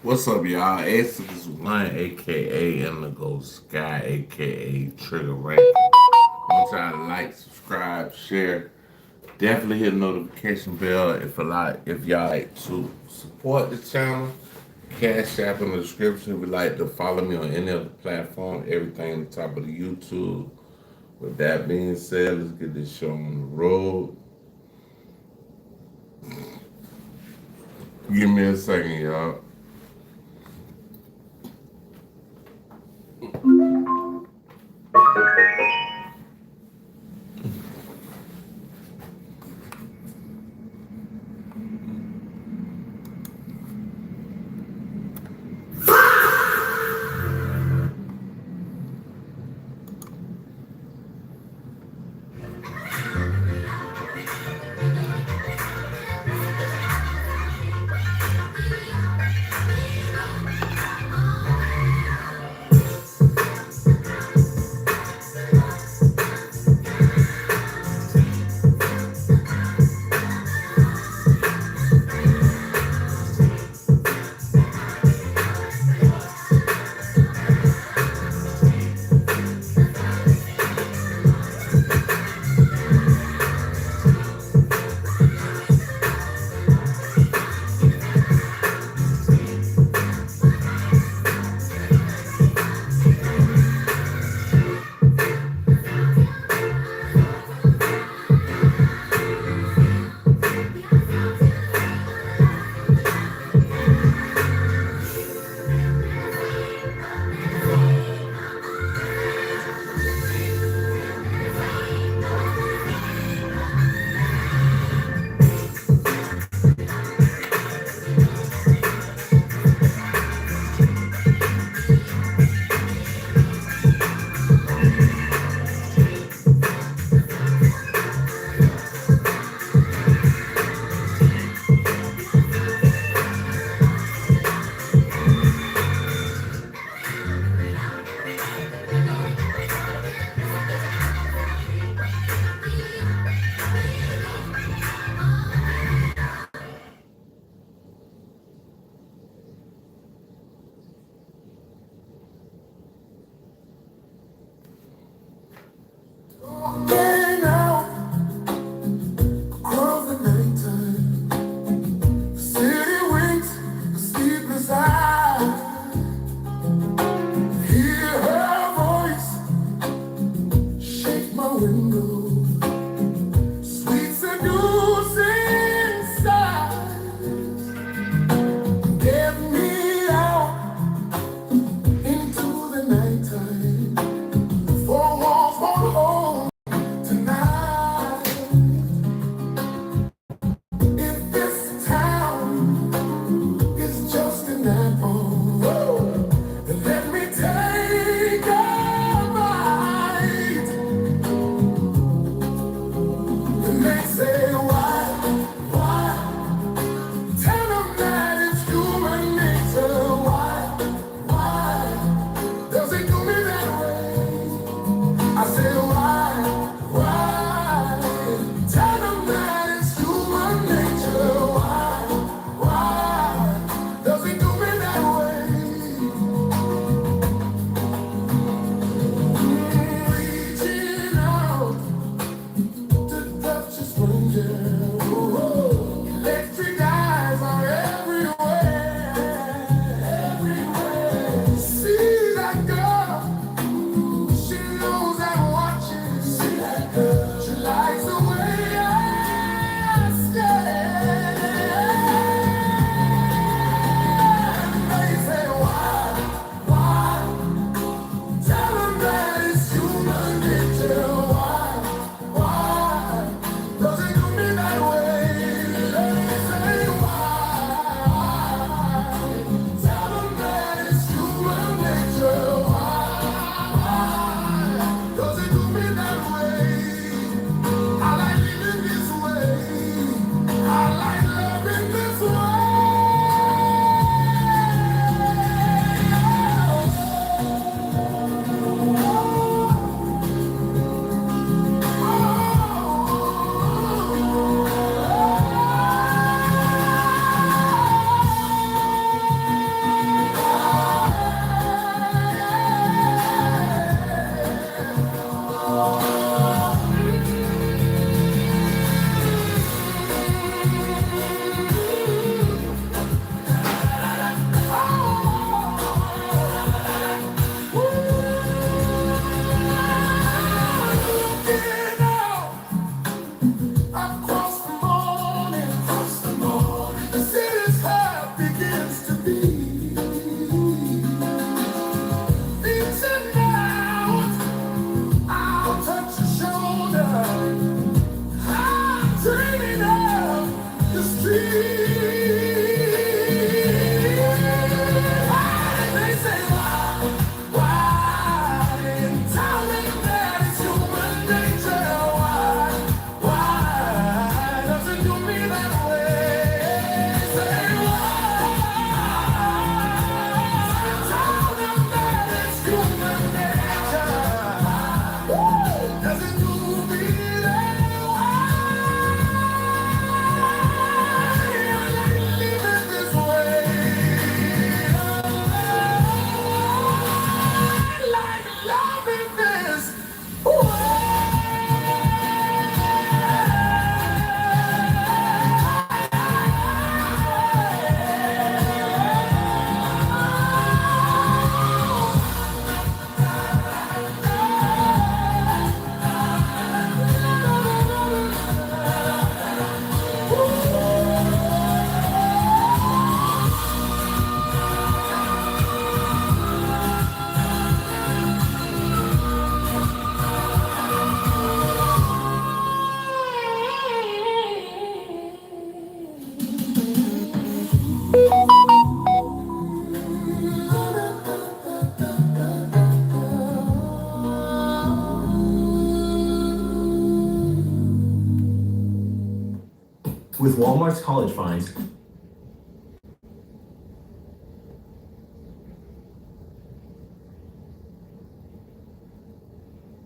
What's up, y'all? Essex One, aka Indigo Sky, aka Trigger Rank. Want y'all to like, subscribe, share. Definitely hit the notification bell if y'all like to support the channel. Cash app in the description. If you like to follow me on any other platform, everything on the top of the YouTube. With that being said, let's get this show on the road. Give me a second, y'all. Walmart's college fines.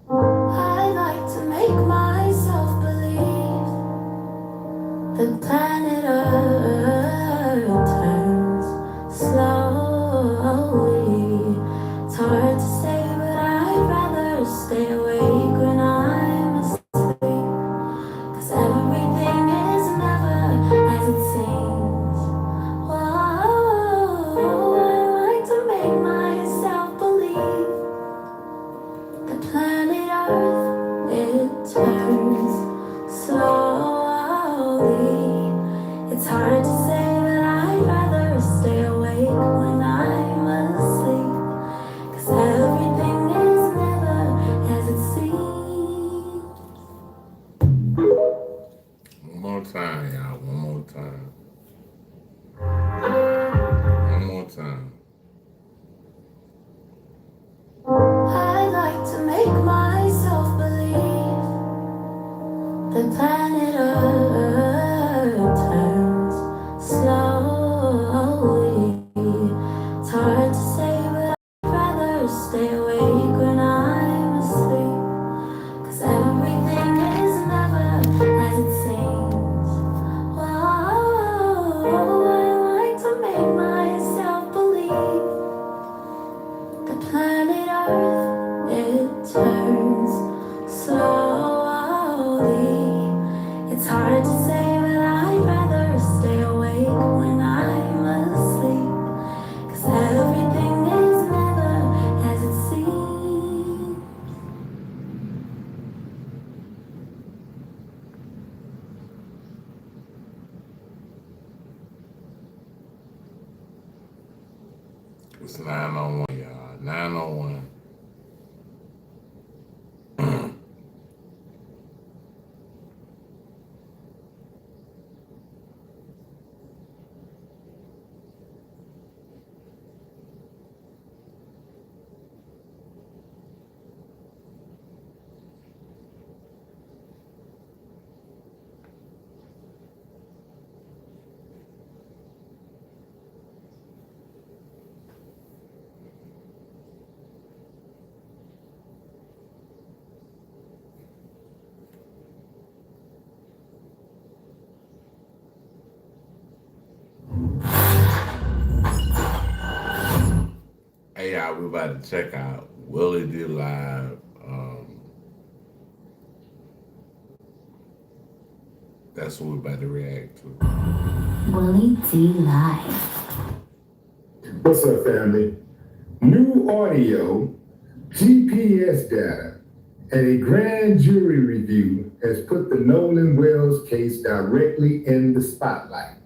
I like to make myself believe the planet Earth turns slowly. It's hard to say, but I'd rather stay awake when I'm asleep. 'Cause everything is never as it seems. Whoa, I like to make myself believe the planet Earth, it turns slowly. It's hard to say, but I'd rather stay awake when I'm asleep. 'Cause everything is never as it seems. One more time, y'all. One more time. One more time. I like to make myself believe the planet Earth turns slowly. It's hard to say, but I'd rather stay awake when I'm asleep. 'Cause everything is never as it seems. Whoa, I like to make myself believe the planet Earth, it turns slowly. It's hard to say, but I'd rather stay awake when I'm asleep. 'Cause everything is never as it seems. It's 9:01, y'all. 9:01. Hey, y'all, we about to check out Willie D Live. That's what we're about to react to. Willie D Live. What's up, family? New audio, GPS data, and a grand jury review has put the Nolan Wells case directly in the spotlight.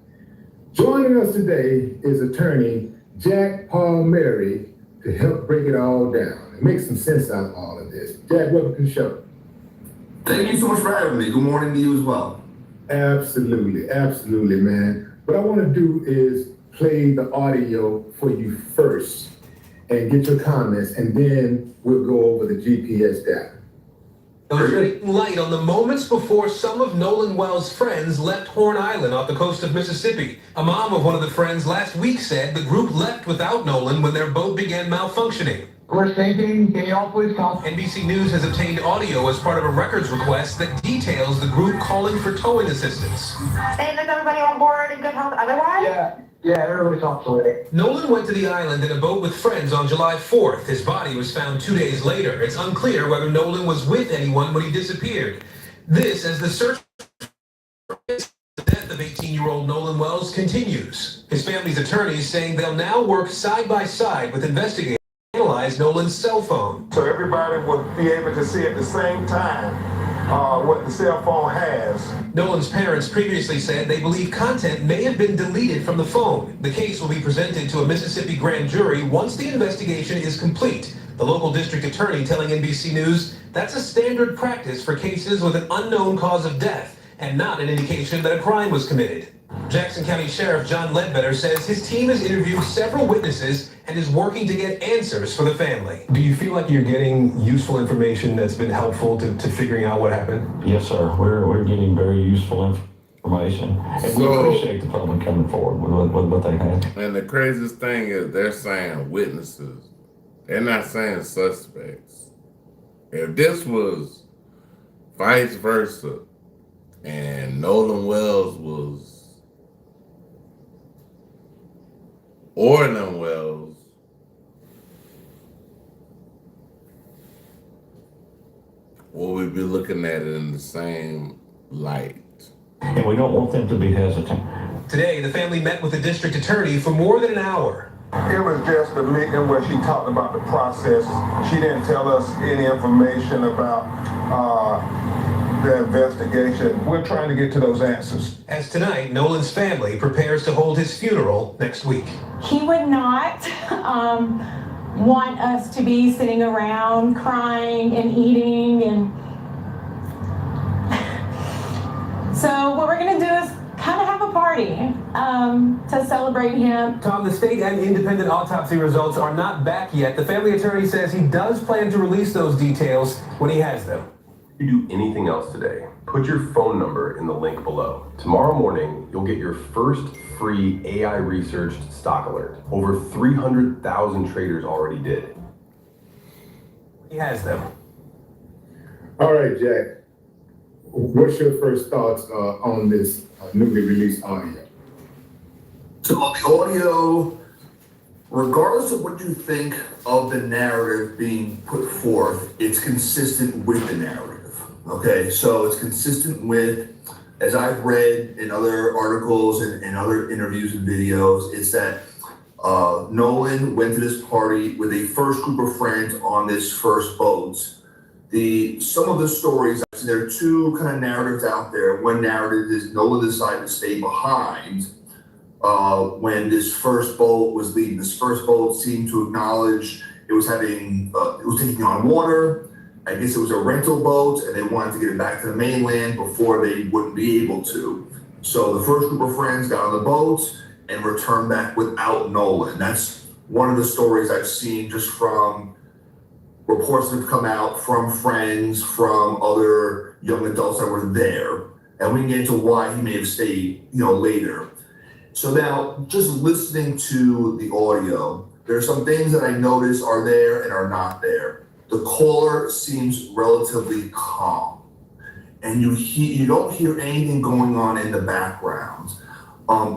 Joining us today is attorney Jack Palmieri to help break it all down and make some sense out of all of this. Jack, welcome to the show. Thank you so much for having me. Good morning to you as well. Absolutely, man. What I want to do is play the audio for you first and get your comments, and then we'll go over the GPS data. Shedding light on the moments before some of Nolan Wells' friends left Horn Island off the coast of Mississippi. A mom of one of the friends last week said the group left without Nolan when their boat began malfunctioning. We're thinking, can y'all please call? NBC News has obtained audio as part of a records request that details the group calling for towing assistance. Hey, is everybody on board in good health otherwise? Yeah, everybody's off today. Nolan went to the island in a boat with friends on July 4th. His body was found 2 days later. It's unclear whether Nolan was with anyone when he disappeared. This as the search for the death of 18-year-old Nolan Wells continues. His family's attorneys saying they'll now work side by side with investigators to analyze Nolan's cell phone. So everybody would be able to see at the same time what the cell phone has. Nolan's parents previously said they believe content may have been deleted from the phone. The case will be presented to a Mississippi grand jury once the investigation is complete. The local district attorney telling NBC News that's a standard practice for cases with an unknown cause of death and not an indication that a crime was committed. Jackson County Sheriff John Ledbetter says his team has interviewed several witnesses and is working to get answers for the family. Do you feel like you're getting useful information that's been helpful to figuring out what happened? Yes, sir. We're getting very useful information. And we So- appreciate the public coming forward with what they have. And the craziest thing is they're saying witnesses. They're not saying suspects. If this was vice versa and Nolan Wells was Orlin Wells, will we be looking at it in the same light? And we don't want them to be hesitant. Today, the family met with the district attorney for more than an hour. It was just a meeting where she talked about the process. She didn't tell us any information about the investigation. We're trying to get to those answers. As tonight, Nolan's family prepares to hold his funeral next week. He would not want us to be sitting around crying and eating, and so what we're going to do is kind of have a party to celebrate him. Tom, the state and independent autopsy results are not back yet. The family attorney says he does plan to release those details when he has them. If you do anything else today, put your phone number in the link below. Tomorrow morning, you'll get your first free AI researched stock alert. Over 300,000 traders already did. He has them. All right, Jack. What's your first thoughts on this newly released audio? So on the audio, regardless of what you think of the narrative being put forth, it's consistent with the narrative. Okay, so it's consistent with, as I've read in other articles and other interviews and videos, it's that Nolan went to this party with a first group of friends on this first boat. Some of the stories, there are two kind of narratives out there. One narrative is Nolan decided to stay behind when this first boat was leaving. This first boat seemed to acknowledge it was taking on water. I guess it was a rental boat, and they wanted to get it back to the mainland before they wouldn't be able to. So the first group of friends got on the boat and returned back without Nolan. That's one of the stories I've seen just from reports that have come out from friends, from other young adults that were there. And we can get into why he may have stayed, later. So now, just listening to the audio, there are some things that I notice are there and are not there. The caller seems relatively calm, and you don't hear anything going on in the background.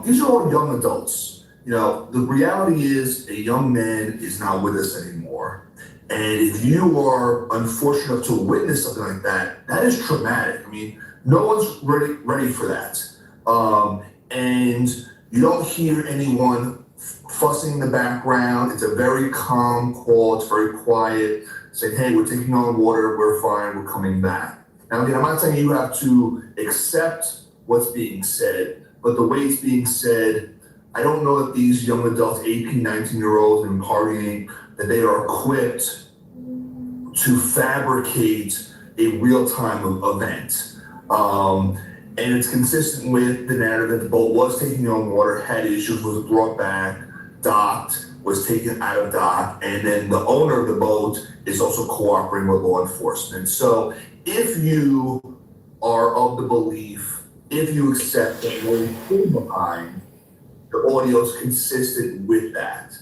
These are all young adults. The reality is a young man is not with us anymore. And if you are unfortunate enough to witness something like that, that is traumatic. I mean, no one's ready for that. And you don't hear anyone fussing in the background. It's a very calm call. It's very quiet. Saying, hey, we're taking on water, we're fine, we're coming back. Now, again, I'm not saying you have to accept what's being said, but the way it's being said, I don't know that these young adults, 18, 19-year-olds and partying, that they are equipped to fabricate a real-time event. And it's consistent with the narrative that the boat was taking on water, had issues, was brought back, docked, was taken out of dock, and then the owner of the boat is also cooperating with law enforcement. So if you are of the belief, if you accept that what is hidden behind, the audio is consistent with that.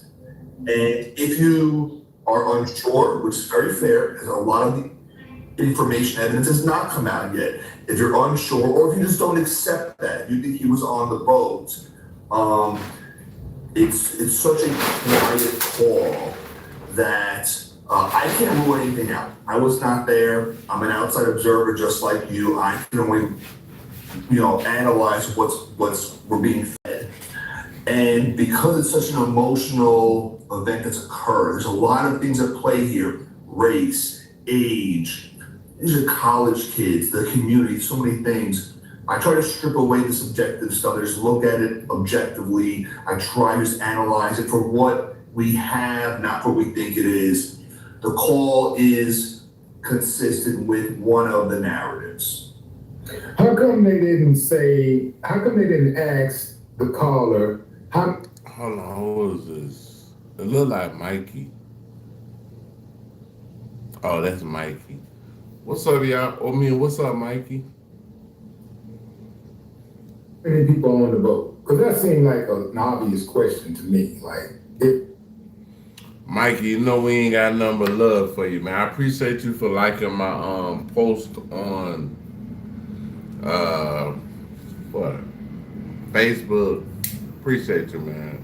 And if you are unsure, which is very fair, because a lot of the information evidence has not come out yet. If you're unsure, or if you just don't accept that, you think he was on the boat, it's such a quiet call that I can't rule anything out. I was not there. I'm an outside observer just like you. I can only, analyze what's we're being fed. And because it's such an emotional event that's occurred, there's a lot of things at play here. Race, age, these are college kids, the community, so many things. I try to strip away the subjective stuff. I just look at it objectively. I try to just analyze it for what we have, not what we think it is. The call is consistent with one of the narratives. How come they didn't ask the caller, Hold on, who is this? It look like Mikey. Oh, that's Mikey. What's up, y'all? What's up, Mikey? many people on the boat? Because that seemed like an obvious question to me. Like, if Mikey, you know we ain't got nothing but love for you, man. I appreciate you for liking my post on what Facebook. Appreciate you, man.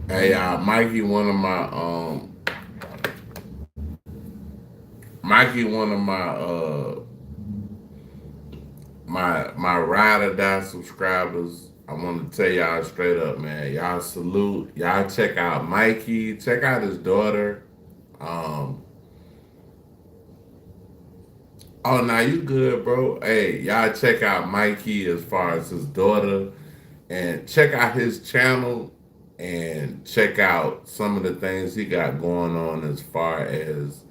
Hey, Mikey, one of my ride or die subscribers. I want to tell y'all straight up, man. Y'all salute. Y'all check out Mikey. Check out his daughter. Um, oh, now you good, bro. Hey, y'all check out Mikey as far as his daughter, and check out his channel, and check out some of the things he got going on as far as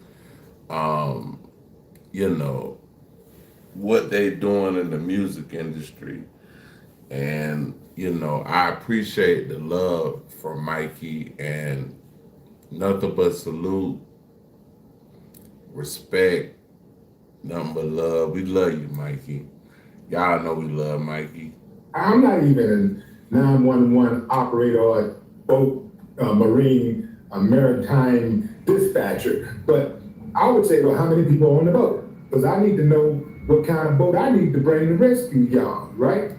um, you know, what they doing in the music industry. And, I appreciate the love from Mikey, and nothing but salute, respect, nothing but love. We love you, Mikey. Y'all know we love Mikey. I'm not even a 911 operator or a boat, marine, a maritime dispatcher, but I would say, well, how many people are on the boat? Because I need to know what kind of boat I need to bring to rescue y'all, right?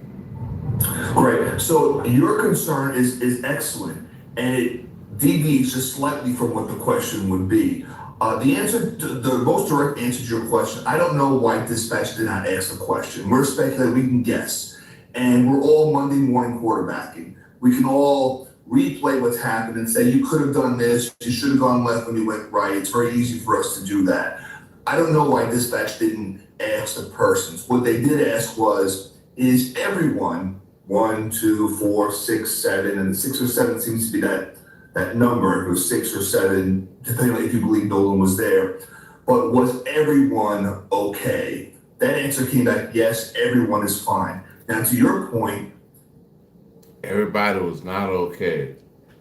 Great. So your concern is excellent, and it deviates just slightly from what the question would be. The most direct answer to your question, I don't know why dispatch did not ask the question. We're speculating, we can guess. And we're all Monday morning quarterbacking. We can all replay what's happened and say, you could have done this, you should have gone left when you went right. It's very easy for us to do that. I don't know why dispatch didn't ask the persons. What they did ask was, is everyone 1, 2, 4, 6, 7, and 6 or 7 seems to be that number. It was 6 or 7, depending on if you believe Nolan was there. But was everyone okay? That answer came back, yes, everyone is fine. Now, to your point, everybody was not okay.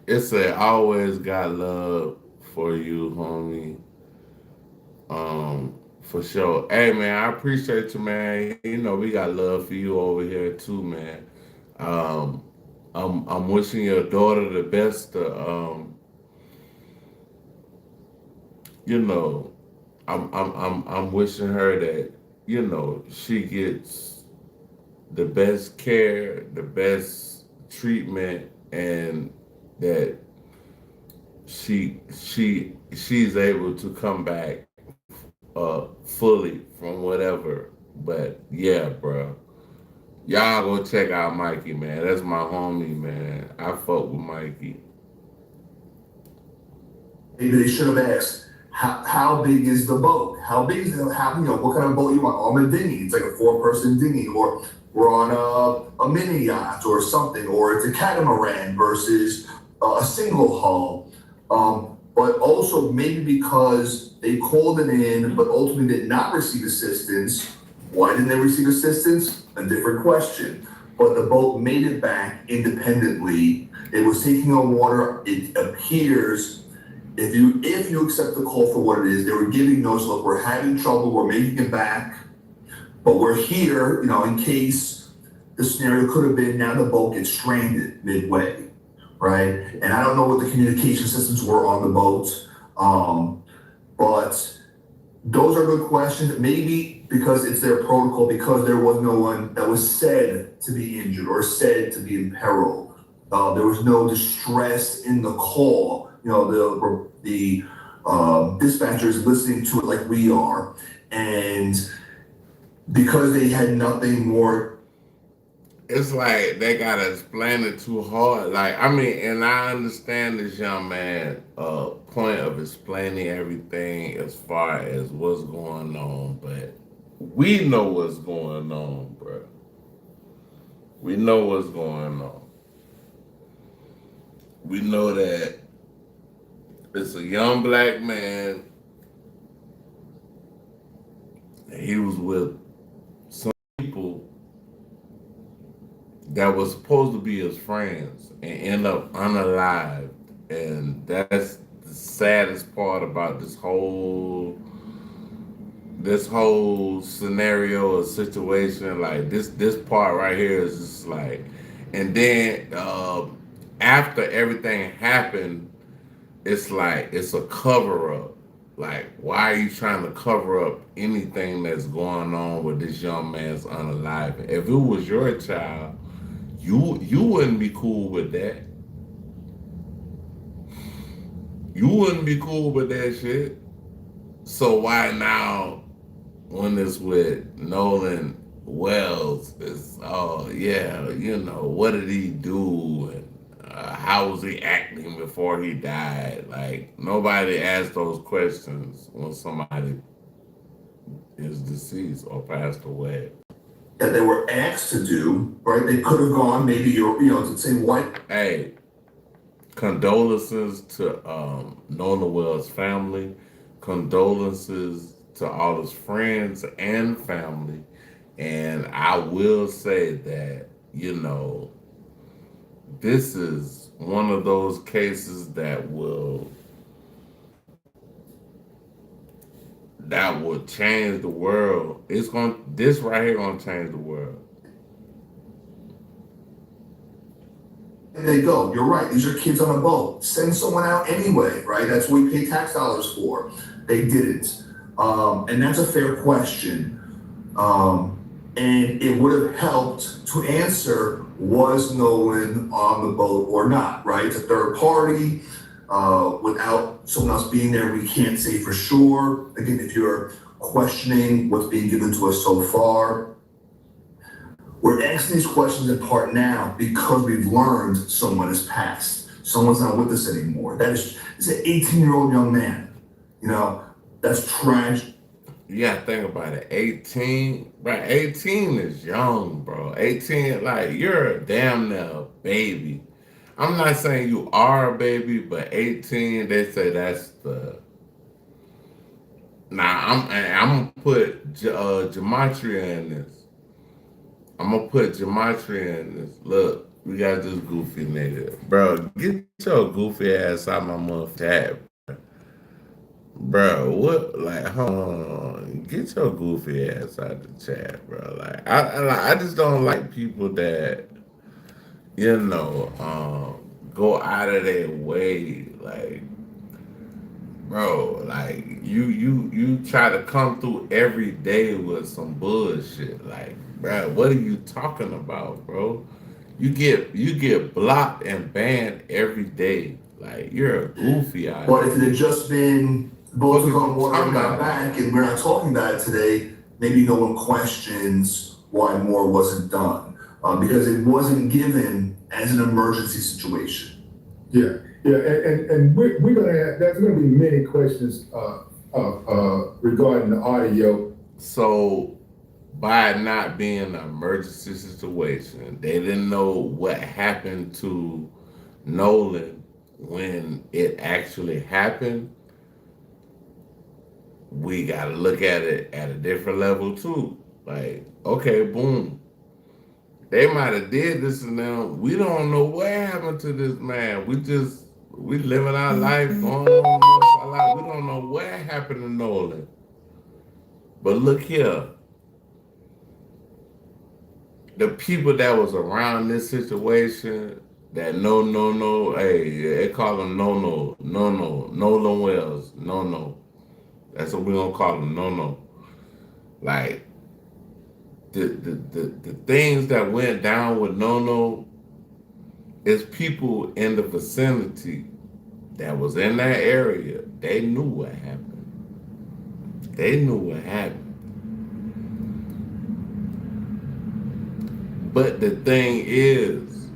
It's a always got love for you, homie. For sure. Hey, man, I appreciate you, man. We got love for you over here too, man. I'm wishing your daughter the best. I'm wishing her that she gets the best care, the best treatment, and that she's able to come back fully from whatever. But yeah, bro. Y'all go check out Mikey, man. That's my homie, man. I fuck with Mikey. maybe they should have asked, how big is the boat? How big is it? What kind of boat you want? On a dinghy. It's like a 4-person dinghy, or we're on a mini yacht or something, or it's a catamaran versus a single hull. But also maybe because they called it in, but ultimately did not receive assistance. Why didn't they receive assistance? A different question. But the boat made it back independently. It was taking on water. It appears, if you accept the call for what it is, they were giving notice, look, we're having trouble, we're making it back, but we're here, in case the scenario could have been now the boat gets stranded midway, right? And I don't know what the communication systems were on the boat, but those are good questions. Maybe because it's their protocol, because there was no one that was said to be injured or said to be in peril. There was no distress in the call. The dispatchers listening to it like we are, and because they had nothing more. It's like they gotta explain it too hard. And I understand this young man point of explaining everything as far as what's going on, but we know what's going on, bro. We know what's going on. We know that it's a young black man, and he was with some people that was supposed to be his friends and end up unalived. And that's the saddest part about this whole this whole scenario or situation, like this part right here is just like, and then after everything happened, it's like it's a cover up. Like, why are you trying to cover up anything that's going on with this young man's unalive? If it was your child, you wouldn't be cool with that. You wouldn't be cool with that shit. So why now, when it's with Nolan Wells, it's oh yeah, you know, what did he do and how was he acting before he died? Like nobody asks those questions when somebody is deceased or passed away. That they were asked to do, right? They could have gone maybe to say what. Hey, condolences to Nolan Wells' family. Condolences to all his friends and family. And I will say that, you know, this is one of those cases that will change the world. This right here gonna change the world. And they go, you're right, these are kids on a boat. Send someone out anyway, right? That's what we pay tax dollars for. They didn't. And that's a fair question. And it would have helped to answer, was Nolan on the boat or not, right? It's a third party. Without someone else being there, we can't say for sure. Again, if you're questioning what's being given to us so far, we're asking these questions in part now because we've learned someone has passed. Someone's not with us anymore. It's an 18-year-old young man. You know, that's tragic. You gotta think about it. 18, right? 18 is young, bro. 18, like you're damn near a baby. I'm not saying you are a baby, but 18, they say that's the. Nah, I'm gonna put gematria in this. I'm gonna put gematria in this. Look, we got this goofy nigga, bro. Get your goofy ass out my motherfucking chat, bro. What? Like, hold on. Get your goofy ass out the chat, bro. Like, I just don't like people that, you know, go out of their way, like, bro. Like, you try to come through every day with some bullshit, like, bro. What are you talking about, bro? You get blocked and banned every day. Like, you're a goofy out. But if it had just been both was on water and got back, and we're not talking about it today, maybe no one questions why more wasn't done because it wasn't given as an emergency situation. Yeah, and we're gonna have, there's gonna be many questions regarding the audio. So, by it not being an emergency situation, they didn't know what happened to Nolan when it actually happened. We gotta look at it at a different level too. Like, okay, boom. They might have did this and them. We don't know what happened to this man. We living our life, going on our life. We don't know what happened to Nolan. But look here. The people that was around this situation that no, hey, they call them no, Nolan Wells, no. That's what we're gonna call them, no. Like the things that went down with no is people in the vicinity that was in that area. They knew what happened. They knew what happened. But the thing is,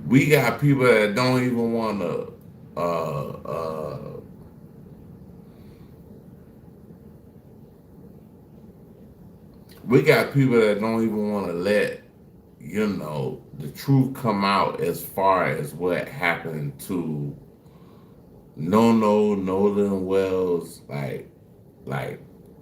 we got people that don't even want to we got people that don't even want to let, you know, the truth come out as far as what happened to Nolan Wells, like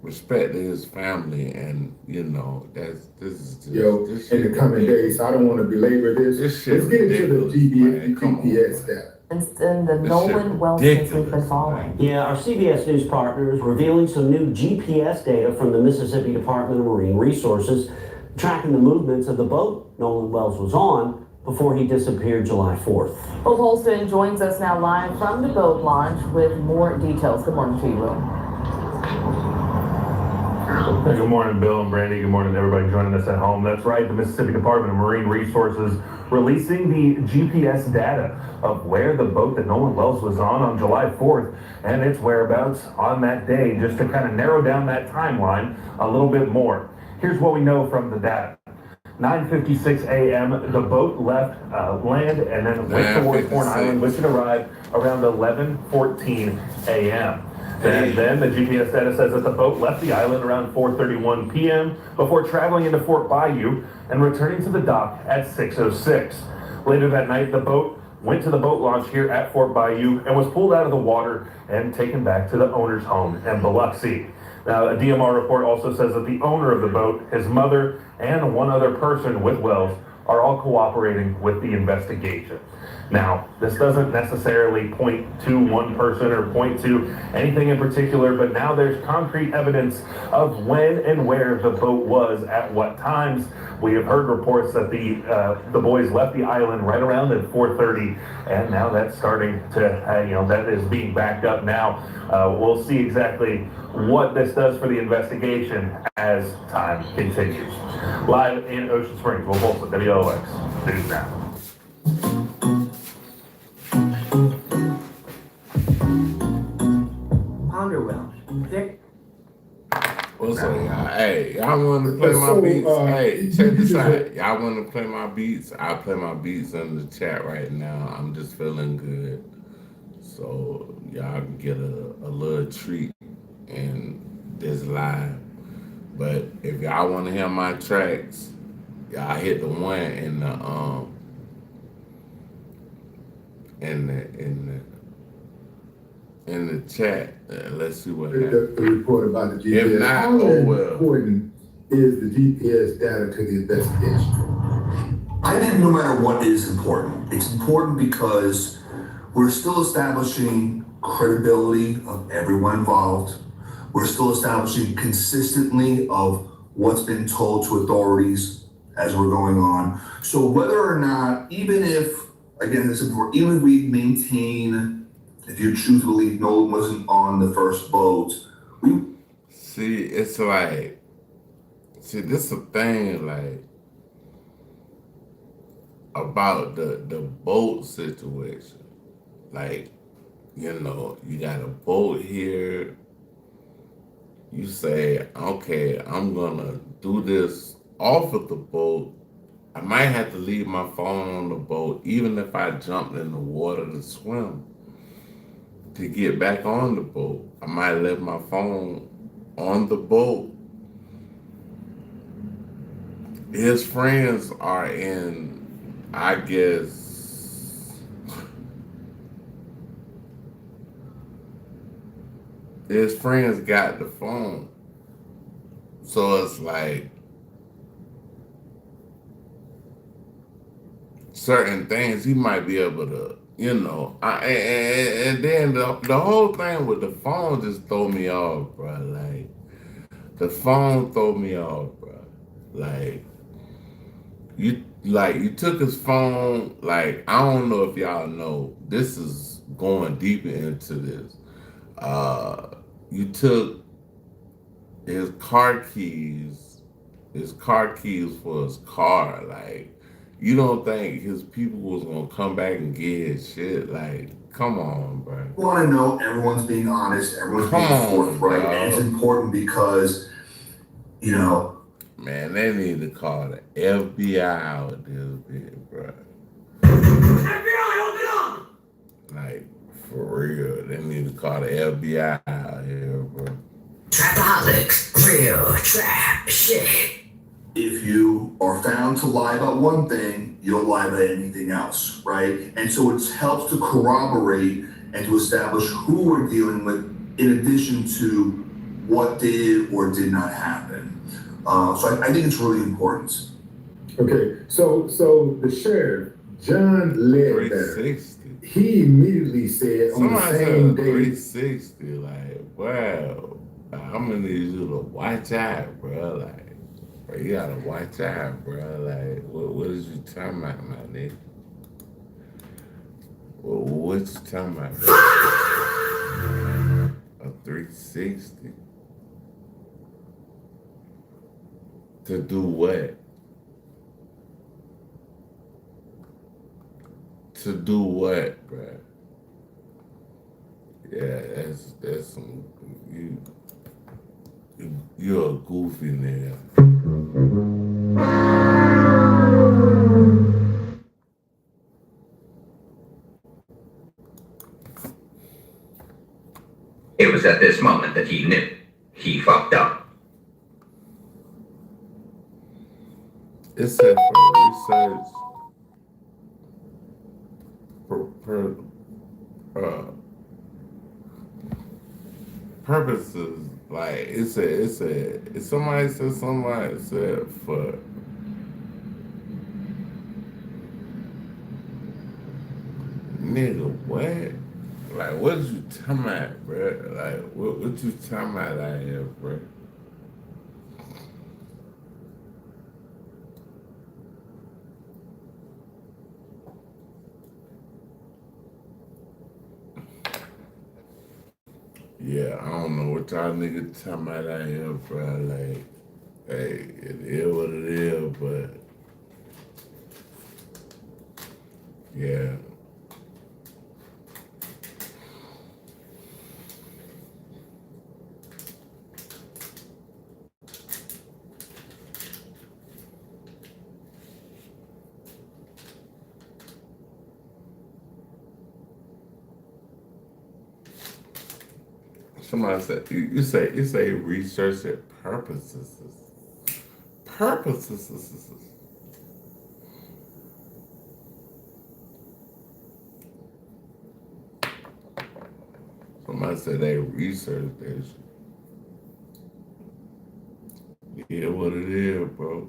respect to his family, and you know this is just, in the coming days. I don't want to belabor this. Let's get into the GPS data. and the Nolan Wells case we've been following. Yeah, our CBS News partner is revealing some new GPS data from the Mississippi Department of Marine Resources, tracking the movements of the boat Nolan Wells was on before he disappeared July 4th. Will Holston joins us now live from the boat launch with more details. Good morning to you, Will. Hey, good morning, Bill and Brandy. Good morning to everybody joining us at home. That's right, the Mississippi Department of Marine Resources releasing the GPS data of where the boat that Nolan Wells was on July 4th and its whereabouts on that day, just to kind of narrow down that timeline a little bit more. Here's what we know from the data. 9:56 a.m. the boat left land and then went towards Horn Island, which would arrive around 11:14 a.m. And then the GPS data says that the boat left the island around 4:31 p.m. before traveling into Fort Bayou and returning to the dock at 6:06. Later that night, the boat went to the boat launch here at Fort Bayou and was pulled out of the water and taken back to the owner's home in Biloxi. Now, a DMR report also says that the owner of the boat, his mother, and one other person with Wells are all cooperating with the investigation. Now, this doesn't necessarily point to one person or point to anything in particular, but now there's concrete evidence of when and where the boat was at what times. We have heard reports that the boys left the island right around at 4:30, and now that's starting to, that is being backed up now. We'll see exactly what this does for the investigation as time continues. Live in Ocean Springs, Will Bolson, WOX News Now. Ponderwell. What's up, y'all? Hey, y'all want to play my beats? Hey, check this out. Y'all want to play my beats? I'll play my beats in the chat right now. I'm just feeling good. So y'all can get a little treat in this live. But if y'all want to hear my tracks, y'all hit the one in the chat. Let's see what happens. The report about the GPS. If not, How important is the GPS data to the investigation? I think no matter what is important, it's important because we're still establishing credibility of everyone involved. We're still establishing consistently of what's been told to authorities as we're going on. So whether or not, even if, again, this is important, even if we maintain, if you choose to believe Nolan wasn't on the first boat, see, it's like, this is a thing, like, about the boat situation. Like, you got a boat here. You say, okay, I'm gonna do this off of the boat. I might have to leave my phone on the boat, even if I jumped in the water to swim. To get back on the boat, I might leave my phone on the boat. His friends are in, I guess, his friends got the phone. So it's like certain things he might be able to, and then the whole thing with the phone just throw me off, bro. Like, the phone throw me off, bro. Like, you took his phone, like, I don't know if y'all know, this is going deeper into this. You took his car keys for his car. Like, you don't think his people was gonna come back and get his shit? Like, come on, bro. I want to know everyone's being honest, everyone's being forthright, and it's important because, man, they need to call the FBI out this bit, bro. FBI, open up! Like, for real, they need to call the FBI out here, bro. Trapaholics, real trap shit. if you are found to lie about one thing, you don't lie about anything else, right? And so it helps to corroborate and to establish who we're dealing with in addition to what did or did not happen. So I think it's really important. Okay, so the sheriff John Ledbetter, 360. he immediately said on the Somebody said same day, 360. Like, wow, I'm gonna need you to watch out, bro. Like, bro, you gotta watch out, bro. Like, what is you talking about, my nigga? What you talking about, bro? A 360? To do what? To do what, bro? Yeah, that's some you're a goofy nigga. It was at this moment that he knew he fucked up. It said for research purposes, like it's somebody said for nigga what? Like what you talking about, bro? Like what you talking about out here, bro? Yeah, I don't know what y'all niggas talking about out here, bro. Like, hey, it is what it is, but yeah. Somebody said you say research at purposes. Purposes. Somebody said they research this. Yeah, what it is, bro.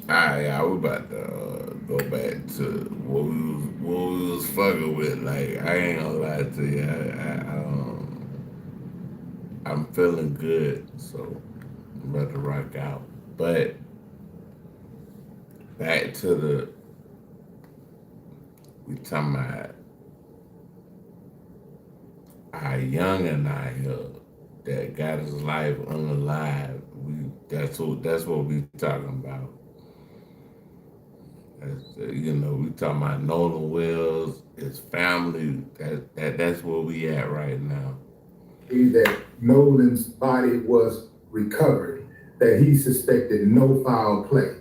Alright, we about to go back to what we was fucking with. Like, I ain't gonna lie to you. I'm feeling good, so I'm about to rock out. But back to we talking about our youngin' out here that got his life unalive. That's what we talking about. You know, we talking about Nolan Wells, his family. That's where we at right now. That Nolan's body was recovered, that he suspected no foul play.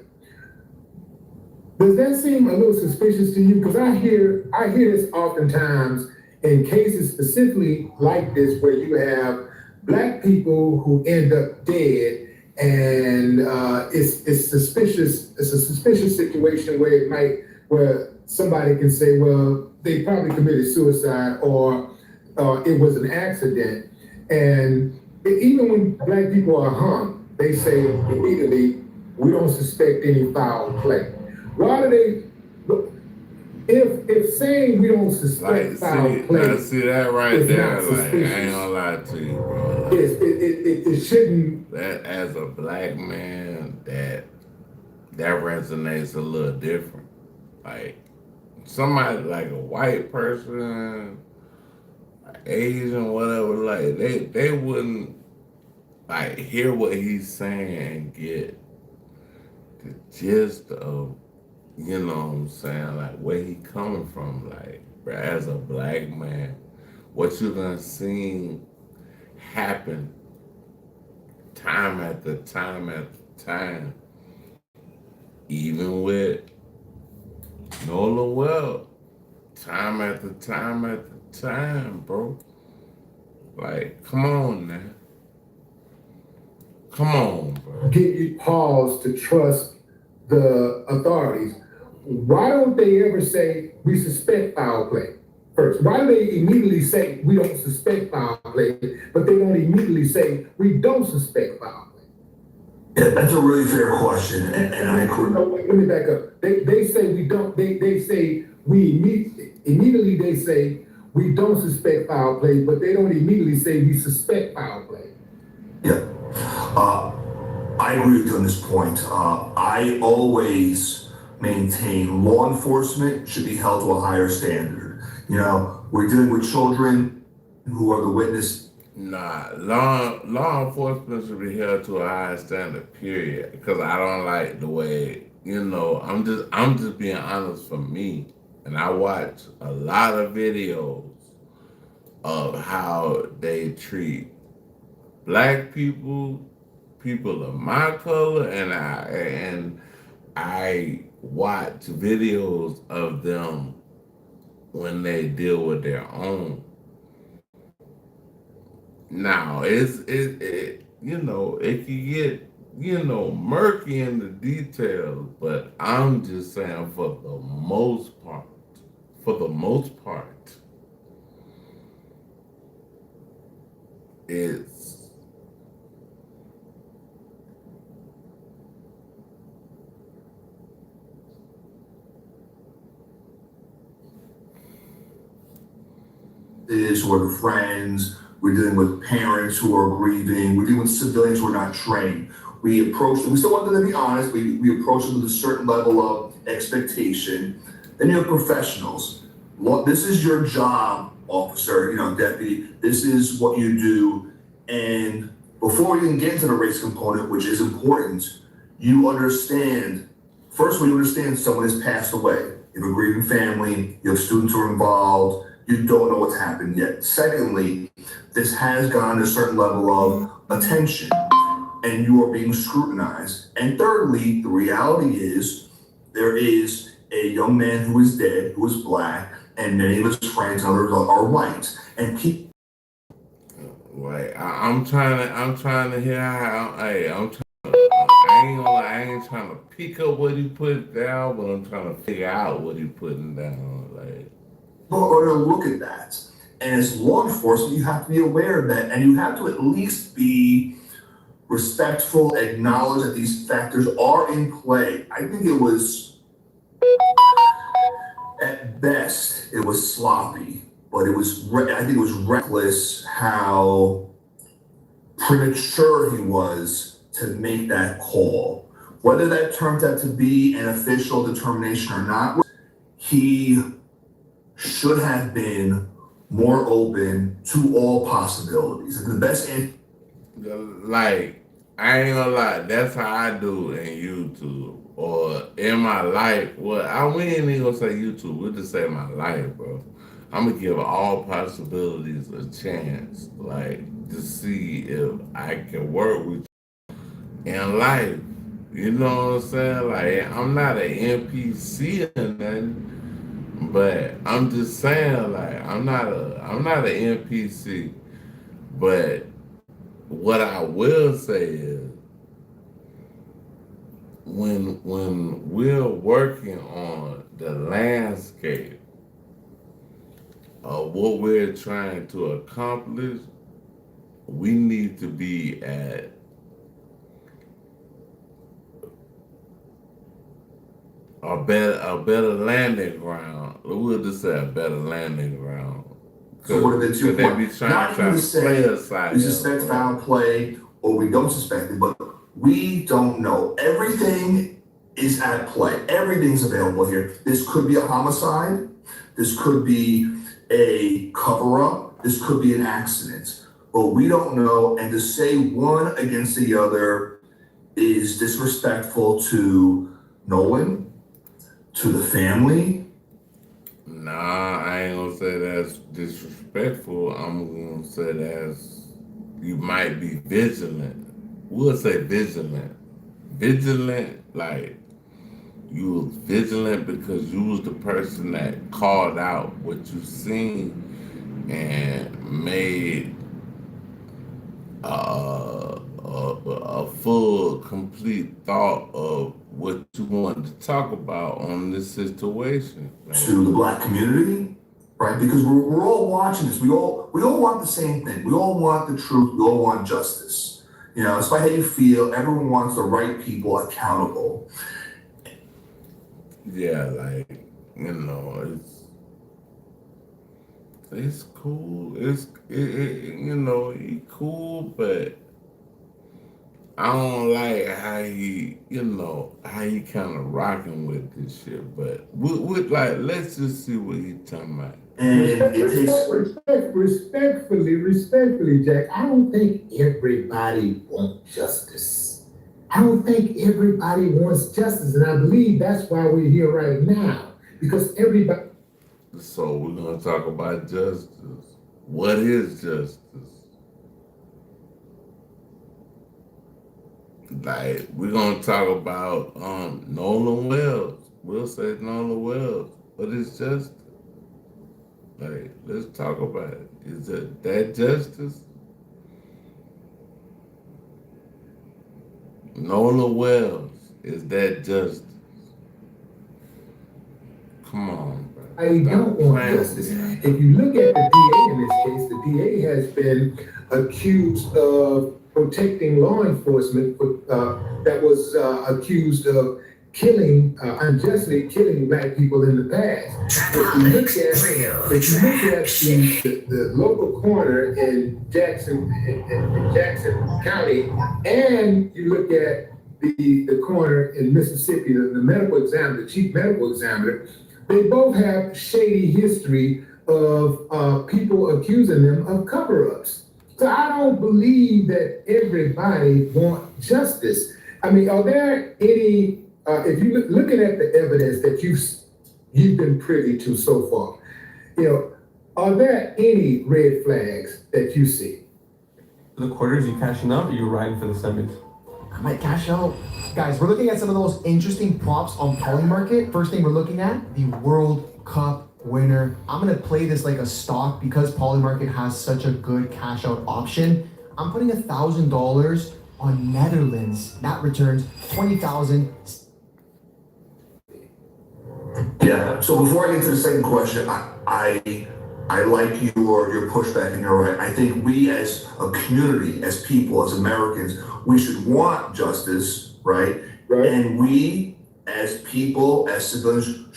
Does that seem a little suspicious to you? Because I hear this oftentimes in cases specifically like this where you have Black people who end up dead, and it's suspicious. It's a suspicious situation where somebody can say, well, they probably committed suicide or it was an accident. And even when Black people are hung, they say immediately, we don't suspect any foul play. Why do they? If saying we don't suspect foul play, see that right there. Like, I ain't gonna lie to you, bro. Like, it shouldn't. That as a Black man, that resonates a little different. Like somebody like a white person, Asian, whatever. Like they wouldn't like hear what he's saying and get the gist of. You know what I'm saying? Like, where he coming from? Like, bro, as a Black man, what you done seen happen time after time after time, even with Nolan Wells, time after time after time, bro. Like, come on, man. Come on, bro. Give you pause to trust the authorities. Why don't they ever say we suspect foul play? first? Why do they immediately say we don't suspect foul play, but they don't immediately say we don't suspect foul play? Yeah, that's a really fair question, and I agree. No, wait, let me back up. They say we don't. They say we immediately. They say we don't suspect foul play, but they don't immediately say we suspect foul play. Yeah, I agree with you on this point. I always maintain law enforcement should be held to a higher standard. You know, we're dealing with children who are the witness. Nah, law enforcement should be held to a high standard, period. Because I don't like the way, I'm just being honest for me. And I watch a lot of videos of how they treat black people, people of my color, and I watch videos of them when they deal with their own. Now it can get murky in the details, but I'm just saying for the most part, it's who are the friends. We're dealing with parents who are grieving. We're dealing with civilians who are not trained. We approach them. We still want them to be honest. We approach them with a certain level of expectation. Then you have professionals. This is your job, officer, deputy. This is what you do. And before we even get into the race component, which is important, you understand, first of all, you understand someone has passed away. You have a grieving family. You have students who are involved. You don't know what's happened yet. Secondly, this has gone to a certain level of attention and you are being scrutinized. And thirdly, the reality is there is a young man who is dead, who is black, and many of his friends and others are white. And keep I'm trying to hear how I ain't trying to pick up what he put down, but I'm trying to figure out what he putting down. or to look at that. And as law enforcement, you have to be aware of that, and you have to at least be respectful, acknowledge that these factors are in play. I think it was, at best, it was sloppy, but I think it was reckless how premature he was to make that call. Whether that turned out to be an official determination or not, he should have been more open to all possibilities. And the best answer, I ain't gonna lie, that's how I do in YouTube or in my life. Well, we ain't even gonna say YouTube, we'll just say my life, bro. I'm gonna give all possibilities a chance, to see if I can work with you in life. You know what I'm saying? I'm not an NPC or nothing. But I'm just saying, I'm not an NPC. But what I will say is, when we're working on the landscape of what we're trying to accomplish, we need to be at a better landing ground. We'll just say a better landing ground. so what are the 2 They be points? trying Not to even to play say us side. we suspect foul play or we don't suspect it, but we don't know. Everything is at play. Everything's available here. This could be a homicide. This could be a cover-up. This could be an accident. But we don't know, and to say one against the other is disrespectful to Nolan, to the family. Nah, I ain't gonna say that's disrespectful. I'm gonna say you might be vigilant. We'll say vigilant. Vigilant, you was vigilant because you was the person that called out what you seen and made a full, complete thought of what you wanted to talk about on this situation. To the black community, right? Because we're all watching this. We all want the same thing. We all want the truth. We all want justice. You know, despite how you feel, everyone wants the right people accountable. Yeah, like, you know, it's cool. You know, he cool, but I don't like how he, you know, how he kind of rocking with this shit. But like, let's just see what he talking about. And Respectfully, Jack, I don't think everybody wants justice. I don't think everybody wants justice, and I believe that's why we're here right now, because everybody. So we're gonna talk about justice. What is justice? Like, we're gonna talk about Nolan Wells. We'll say Nolan Wells. What is justice? Like, let's talk about it. Is it that justice? Nolan Wells, is that justice? Come on, bro. I don't want justice. If you look at the DA in this case, the DA has been accused of protecting law enforcement that was accused of unjustly killing black people in the past. If you look at the local coroner in Jackson County, and you look at the coroner in Mississippi, the medical examiner, the chief medical examiner, they both have shady history of people accusing them of cover-ups. So I don't believe that everybody wants justice. I mean, are there any, if you're looking at the evidence that you've been privy to so far, you know, are there any red flags that you see? For the quarters, you cashing out or you riding for the semis? I might cash out. Guys, we're looking at some of the most interesting props on Polymarket. First thing we're looking at, the World Cup winner. I'm gonna play this like a stock because Polymarket has such a good cash out option. I'm putting $1,000 on Netherlands. That returns 20,000. Yeah. So before I get to the second question, I like your pushback, and you're right. I think we as a community, as people, as Americans, we should want justice, right? And we as people, as civilians,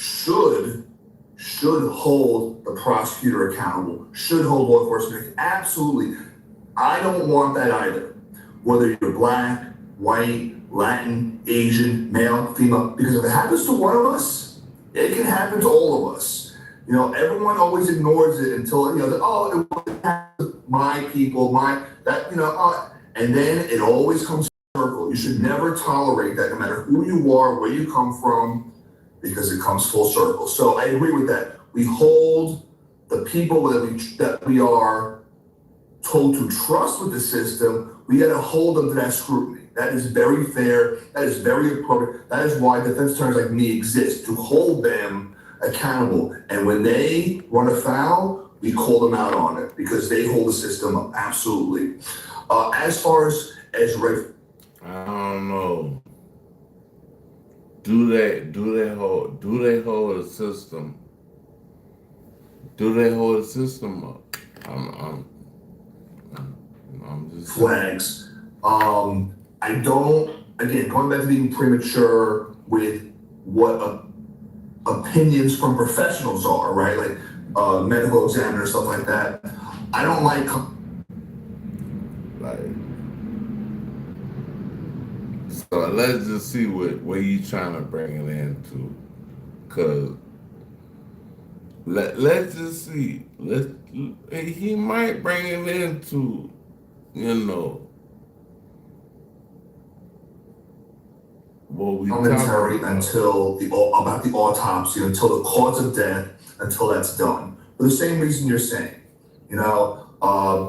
should hold the prosecutor accountable, should hold law enforcement. Absolutely. I don't want that either. Whether you're black, white, Latin, Asian, male, female, because if it happens to one of us, it can happen to all of us. You know, everyone always ignores it until, you know, it was my people, and then it always comes full circle. You should never tolerate that, no matter who you are, where you come from, because it comes full circle. So I agree with that. We hold the people that we are told to trust with the system, we got to hold them to that scrutiny. That is very fair. That is very appropriate. That is why defense attorneys like me exist, to hold them accountable. And when they run afoul, we call them out on it because they hold the system up. Absolutely. As far as Ray, I don't know. Do they hold the system? Do they hold the system up? I'm just flags. I don't. Again, going back to being premature with what opinions from professionals are, right? Like medical examiners, stuff like that. I don't like. So let's just see where you trying to bring it into, cause let's just see. He might bring it into, you know, what we commentary until about the autopsy, until the cause of death, until that's done. For the same reason you're saying, you know,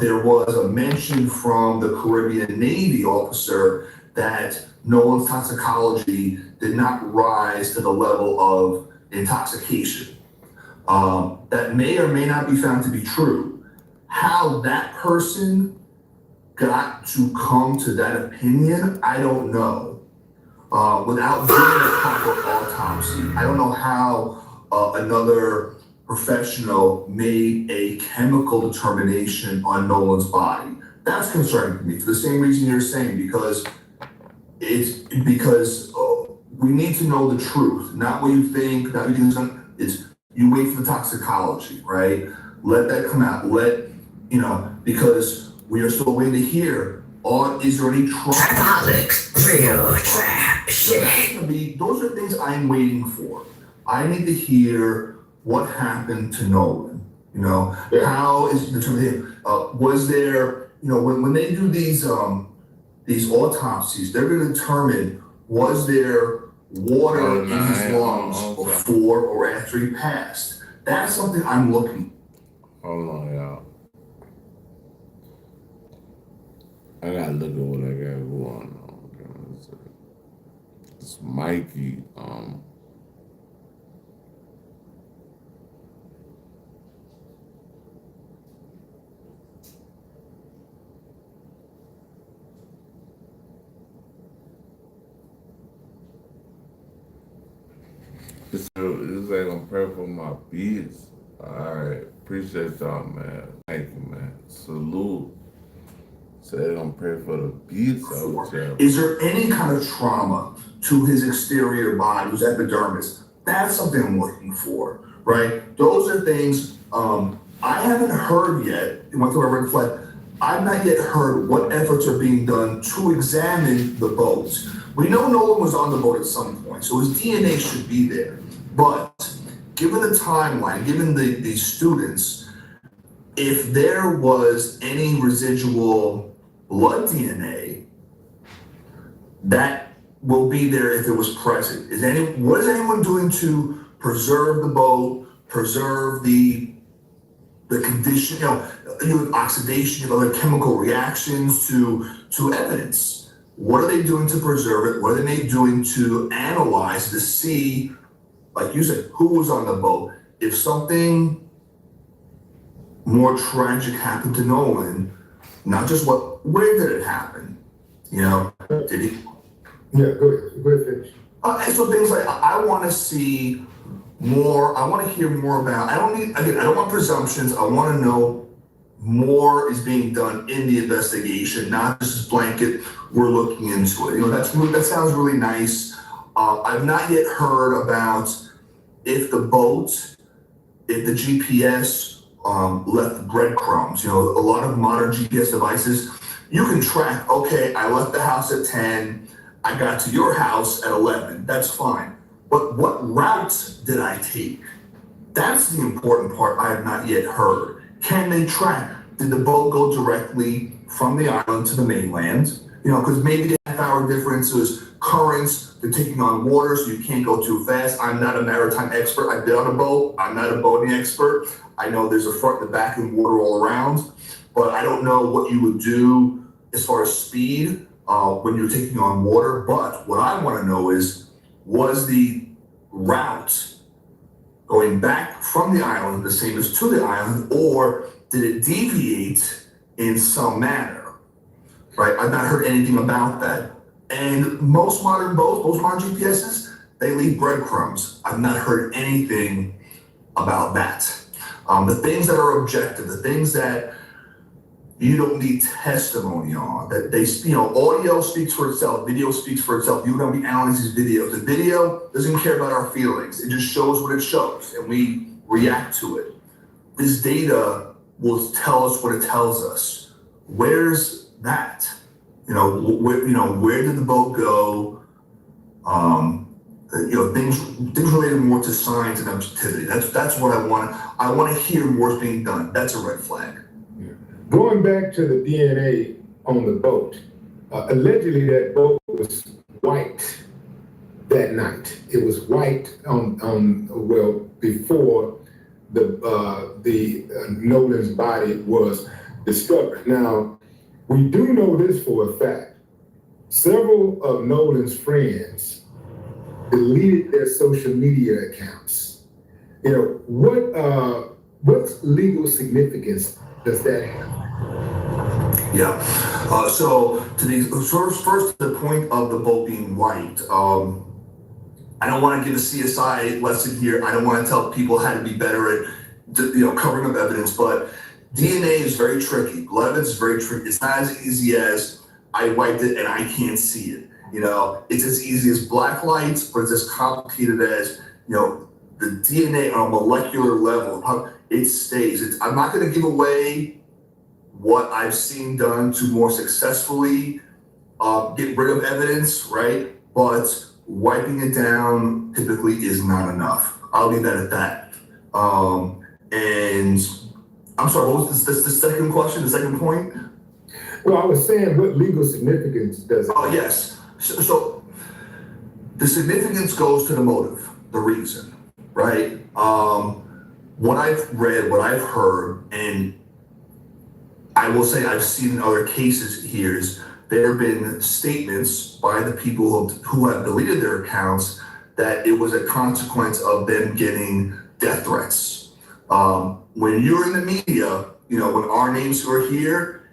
there was a mention from the Caribbean Navy officer that Nolan's toxicology did not rise to the level of intoxication. That may or may not be found to be true. How that person got to come to that opinion, I don't know. Without doing a proper autopsy, I don't know how another professional made a chemical determination on Nolan's body. That's concerning to me for the same reason you're saying, because we need to know the truth, not what you think, not what you think. It's you wait for the toxicology, right? Let that come out. Because we are still waiting to hear, is there any trauma? Those are things I'm waiting for. I need to hear what happened to Nolan. How is determined? Was there, when they do these autopsies, they're going to determine, was there water in his lungs before or after he passed? That's something I'm looking for. Hold on, y'all. I gotta look at what I got going on. It's Mikey. This ain't gonna pray for my beats. Alright, appreciate y'all, man. Thank you, man. Salute. Say they gonna pray for the beats out there. Is there any kind of trauma to his exterior body, his epidermis? That's something I'm looking for, right? Those are things I haven't heard yet. You want to red flag? I've not yet heard what efforts are being done to examine the boat. We know Nolan was on the boat at some point, so his DNA should be there. But given the timeline, given the students, if there was any residual blood DNA, that will be there if it was present. What is anyone doing to preserve the boat, preserve the condition, oxidation, other chemical reactions to evidence? What are they doing to preserve it? What are they doing to analyze to see, like you said, who was on the boat? If something more tragic happened to Nolan, not just where did it happen? Did he? Yeah, go ahead. And so things like, I want to see more, I want to hear more about, I don't want presumptions, I want to know more is being done in the investigation, not just blanket, we're looking into it. That sounds really nice. I've not yet heard about if the GPS left breadcrumbs. A lot of modern GPS devices, you can track, okay, I left the house at 10, I got to your house at 11, that's fine. But what route did I take? That's the important part I have not yet heard. Can they track? Did the boat go directly from the island to the mainland? Because maybe the half-hour difference was currents, they're taking on water, so you can't go too fast. I'm not a maritime expert. I've been on a boat. I'm not a boating expert. I know there's a front and back and water all around, but I don't know what you would do as far as speed when you're taking on water. But what I want to know is, was the route going back from the island the same as to the island, or did it deviate in some manner? Right? I've not heard anything about that. And most modern boats, most modern GPSs, they leave breadcrumbs. I've not heard anything about that. The things that are objective, the things that you don't need testimony on, that audio speaks for itself, video speaks for itself. You don't be analyzing these videos. The video doesn't care about our feelings. It just shows what it shows, and we react to it. This data will tell us what it tells us. Where's that? Where did the boat go? Things related more to science and objectivity. That's what I want. I want to hear more is being done. That's a red flag. Yeah. Going back to the DNA on the boat, allegedly that boat was white that night. It was white before the Nolan's body was discovered. Now, we do know this for a fact. Several of Nolan's friends deleted their social media accounts. What legal significance does that have? Yeah. So first to the point of the boat being white. I don't want to give a CSI lesson here. I don't want to tell people how to be better at covering of evidence, but DNA is very tricky. Blood evidence is very tricky. It's not as easy as I wiped it and I can't see it. It's as easy as black lights, but it's as complicated as, the DNA on a molecular level, how it stays. I'm not going to give away what I've seen done to more successfully get rid of evidence, right? But wiping it down typically is not enough. I'll leave that at that. And I'm sorry, what was the second question, the second point? Well, I was saying, what legal significance does it have? Oh, yes. So the significance goes to the motive, the reason, right? What I've read, what I've heard, and I will say I've seen in other cases here is there have been statements by the people who have deleted their accounts that it was a consequence of them getting death threats. When you're in the media, when our names are here,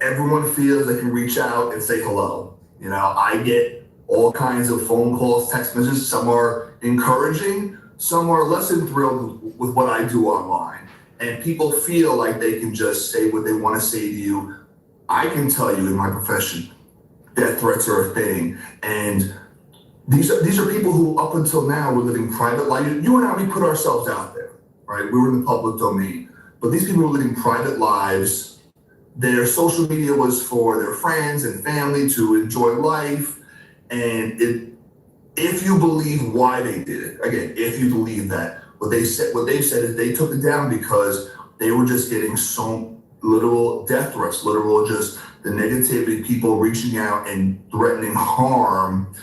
everyone feels they can reach out and say hello. I get all kinds of phone calls, text messages. Some are encouraging, some are less than thrilled with what I do online. And people feel like they can just say what they want to say to you. I can tell you in my profession, death threats are a thing. And these are people who up until now were living private life. You and I, we put ourselves out there, right? We were in the public domain. But these people were living private lives. Their social media was for their friends and family to enjoy life. And if you believe why they did it, again, if you believe that, what they've said is they took it down because they were just getting so literal death threats, literal just the negativity, people reaching out and threatening harm.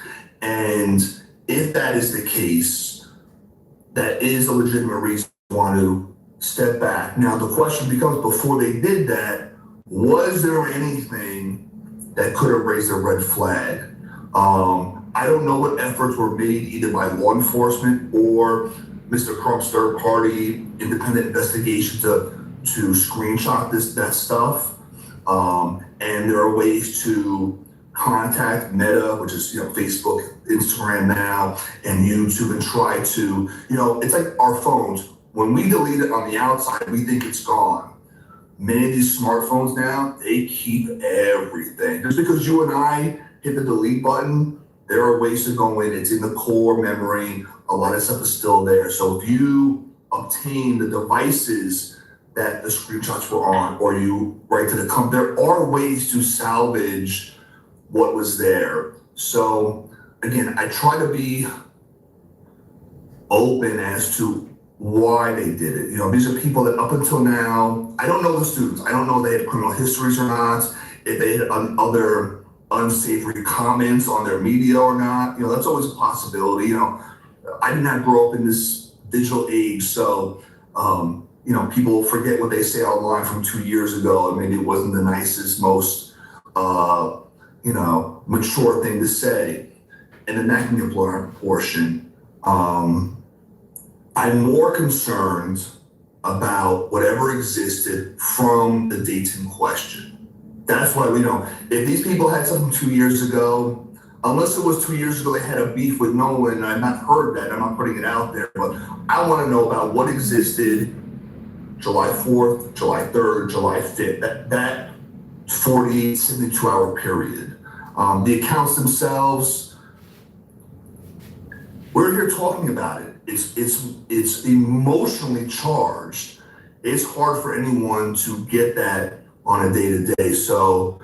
And if that is the case, that is a legitimate reason to want to step back. Now, the question becomes, before they did that, was there anything that could have raised a red flag? I don't know what efforts were made either by law enforcement or Mr. Crump's third-party independent investigation to screenshot that stuff. And there are ways to contact Meta, which is Facebook, Instagram now, and YouTube, and try to it's like our phones. When we delete it on the outside, we think it's gone. Many of these smartphones now, they keep everything. Just because you and I hit the delete button, there are ways to go in. It's in the core memory. A lot of stuff is still there. So if you obtain the devices that the screenshots were on, or you write to the company, there are ways to salvage what was there. So again, I try to be open as to why they did it. These are people that up until now, I don't know the students. I don't know if they had criminal histories or not, if they had other unsavory comments on their media or not. That's always a possibility. I did not grow up in this digital age, so people forget what they say online from 2 years ago, and maybe it wasn't the nicest, most mature thing to say. And then that can get blown out of proportion. I'm more concerned about whatever existed from the dates in question. That's why if these people had something 2 years ago, unless it was 2 years ago they had a beef with Nolan, and I've not heard that, I'm not putting it out there, but I want to know about what existed July 4th, July 3rd, July 5th, that 48, 72-hour period. The accounts themselves, we're here talking about it. It's emotionally charged. It's hard for anyone to get that on a day-to-day. So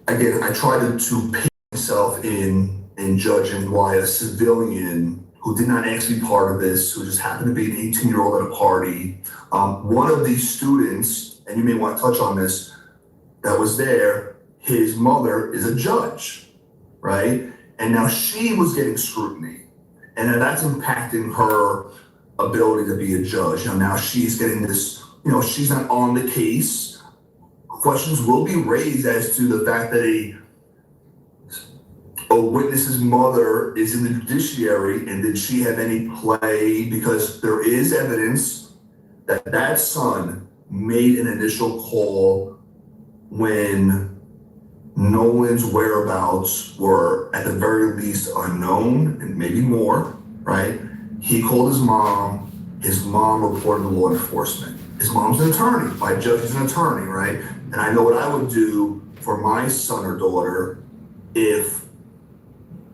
again, I try to put myself in judging why a civilian who did not actually be part of this, who just happened to be an 18-year-old at a party, one of these students, and you may want to touch on this, that was there, his mother is a judge, right? And now she was getting scrutiny. And now that's impacting her ability to be a judge. Now she's getting this, she's not on the case. Questions will be raised as to the fact that a witness's mother is in the judiciary, and did she have any play? Because there is evidence that that son made an initial call when Nolan's whereabouts were at the very least unknown, and maybe more, right? He called his mom, his mom reported to law enforcement. His mom's an attorney, by judge, he's an attorney, right? And I know what I would do for my son or daughter if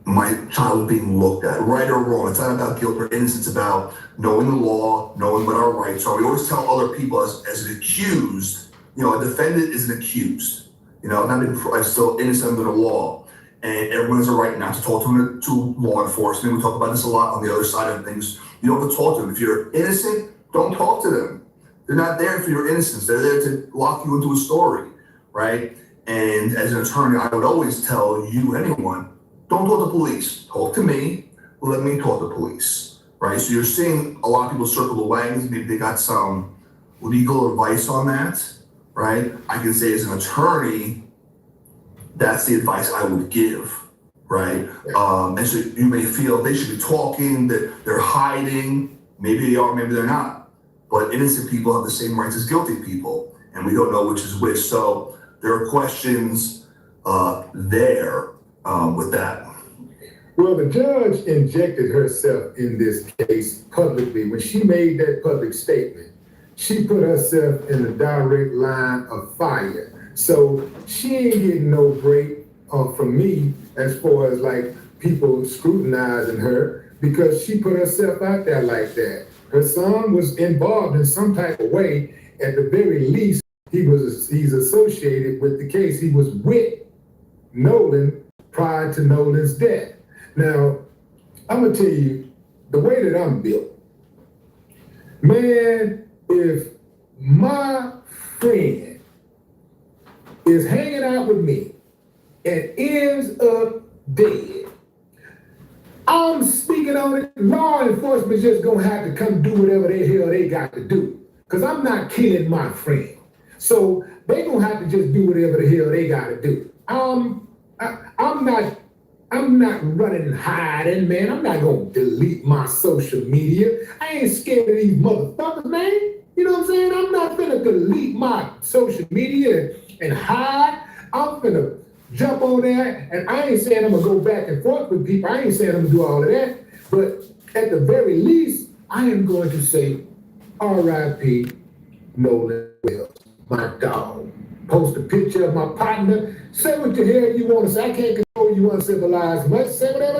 my child was being looked at, right or wrong. It's not about guilt or innocence, it's about knowing the law, knowing what our rights are. We always tell other people as an accused, you know, a defendant is an accused. You know, I'm still innocent under the law. And everyone has a right not to talk to law enforcement. We talk about this a lot on the other side of things. You don't have to talk to them. If you're innocent, don't talk to them. They're not there for your innocence. They're there to lock you into a story, right? And as an attorney, I would always tell you, anyone, don't talk to police. Talk to me. Let me talk to police, right? So you're seeing a lot of people circle the wagons. Maybe they got some legal advice on that, right? I can say as an attorney, that's the advice I would give, right? And so you may feel they should be talking, that they're hiding. Maybe they are, maybe they're not. But innocent people have the same rights as guilty people, and we don't know which is which. So there are questions there with that. Well, the judge injected herself in this case publicly. When she made that public statement, she put herself in a direct line of fire. So she ain't getting no break from me as far as like people scrutinizing her, because she put herself out there like that. Her son was involved in some type of way. At the very least, he's associated with the case. He was with Nolan prior to Nolan's death. Now, I'm gonna tell you the way that I'm built. Man, if my friend is hanging out with me and ends up dead, I'm speaking on it. Law enforcement's just gonna have to come do whatever the hell they got to do, because I'm not killing my friend. So they gonna have to just do whatever the hell they gotta do. I'm not running and hiding, man. I'm not gonna delete my social media. I ain't scared of these motherfuckers, man. You know what I'm saying? I'm not gonna delete my social media and hide. I'm gonna jump on there, and I ain't saying I'm gonna go back and forth with people. I ain't saying I'm gonna do all of that. But at the very least, I am going to say R.I.P. Nolan Wells, my dog. Post a picture of my partner. Say what the hell you want to say. I can't control you uncivilized much. Say whatever.